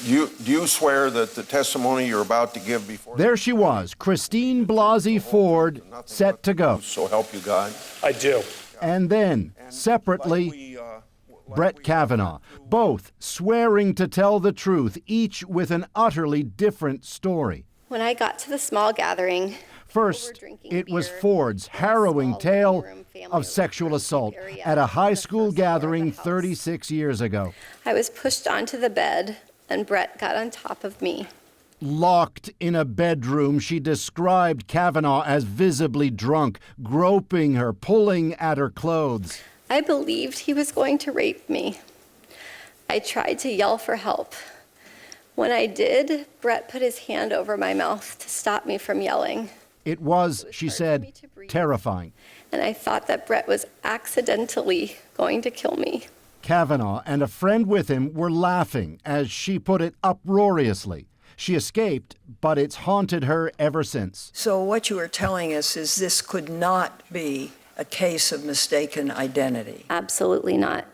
Do you swear that the testimony you're about to give before... There she was, Christine Blasey Ford, set to go. So help you God. I do. And then, separately, Brett Kavanaugh, both swearing to tell the truth, each with an utterly different story. When I got to the small gathering, first, it was Ford's harrowing tale of sexual assault at a high school gathering 36 years ago. I was pushed onto the bed, and Brett got on top of me. Locked in a bedroom, she described Kavanaugh as visibly drunk, groping her, pulling at her clothes. I believed he was going to rape me. I tried to yell for help. When I did, Brett put his hand over my mouth to stop me from yelling. It was, she said, terrifying. And I thought that Brett was accidentally going to kill me. Kavanaugh and a friend with him were laughing, as she put it, uproariously. She escaped, but it's haunted her ever since. So what you are telling us is this could not be a case of mistaken identity? Absolutely not.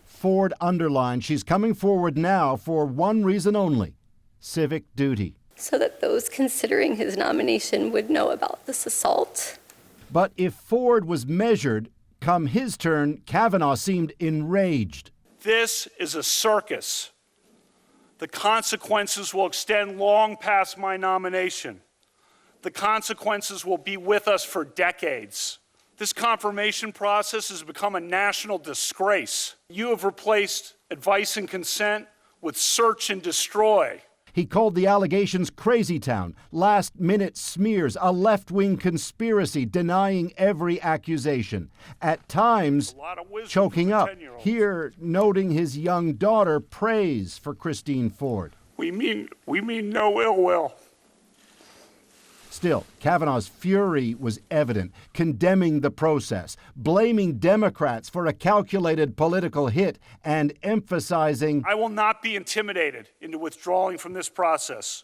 Ford underlined she's coming forward now for one reason only: civic duty. So that those considering his nomination would know about this assault. But if Ford was measured, come his turn, Kavanaugh seemed enraged. This is a circus. The consequences will extend long past my nomination. The consequences will be with us for decades. This confirmation process has become a national disgrace. You have replaced advice and consent with search and destroy. He called the allegations crazy town, last-minute smears, a left-wing conspiracy, denying every accusation. At times, choking up, here noting his young daughter praise for Christine Ford. We mean no ill will. Still, Kavanaugh's fury was evident, condemning the process, blaming Democrats for a calculated political hit, and emphasizing, I will not be intimidated into withdrawing from this process.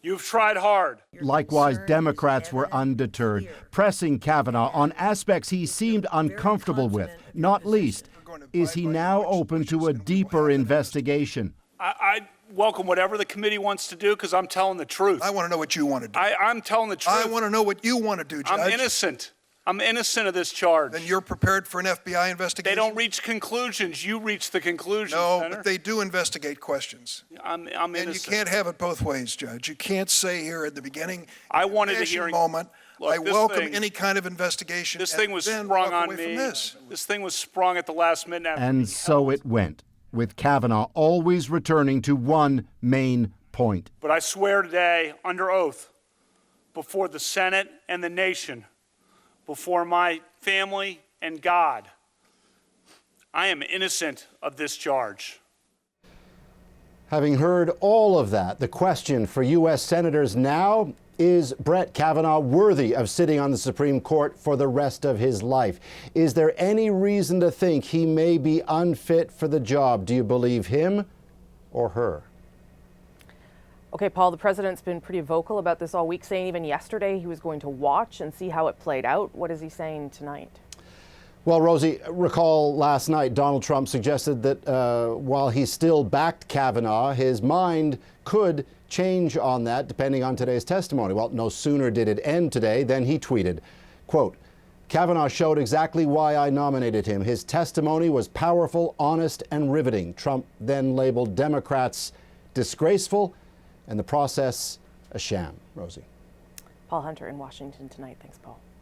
You've tried hard. Likewise, Democrats were undeterred, pressing Kavanaugh on aspects he seemed uncomfortable with. Not least, is he now open to a deeper investigation? I welcome whatever the committee wants to do, because I'm telling the truth. I want to know what you want to do. I'm telling the truth. I want to know what you want to do, Judge. I'm innocent. I'm innocent of this charge. Then you're prepared for an FBI investigation? They don't reach conclusions. You reach the conclusions, No, Senator. but they do investigate questions. I'm innocent. And you can't have it both ways, Judge. You can't say here at the beginning, I wanted a hearing moment, Look, I welcome any kind of investigation. This thing was then sprung walk on away me. from this. This thing was sprung at the last minute. And so it went, with Kavanaugh always returning to one main point. But I swear today, under oath, before the Senate and the nation, before my family and God, I am innocent of this charge. Having heard all of that, the question for U.S. senators now: is Brett Kavanaugh worthy of sitting on the Supreme Court for the rest of his life? Is there any reason to think he may be unfit for the job? Do you believe him or her? Okay, Paul, the president's been pretty vocal about this all week, saying even yesterday he was going to watch and see how it played out. What is he saying tonight? Well, Rosie, recall last night Donald Trump suggested that while he still backed Kavanaugh, his mind could change on that depending on today's testimony. Well, no sooner did it end today than he tweeted, quote, Kavanaugh showed exactly why I nominated him. His testimony was powerful, honest, and riveting. Trump then labeled Democrats disgraceful and the process a sham. Rosie. Paul Hunter in Washington tonight. Thanks, Paul.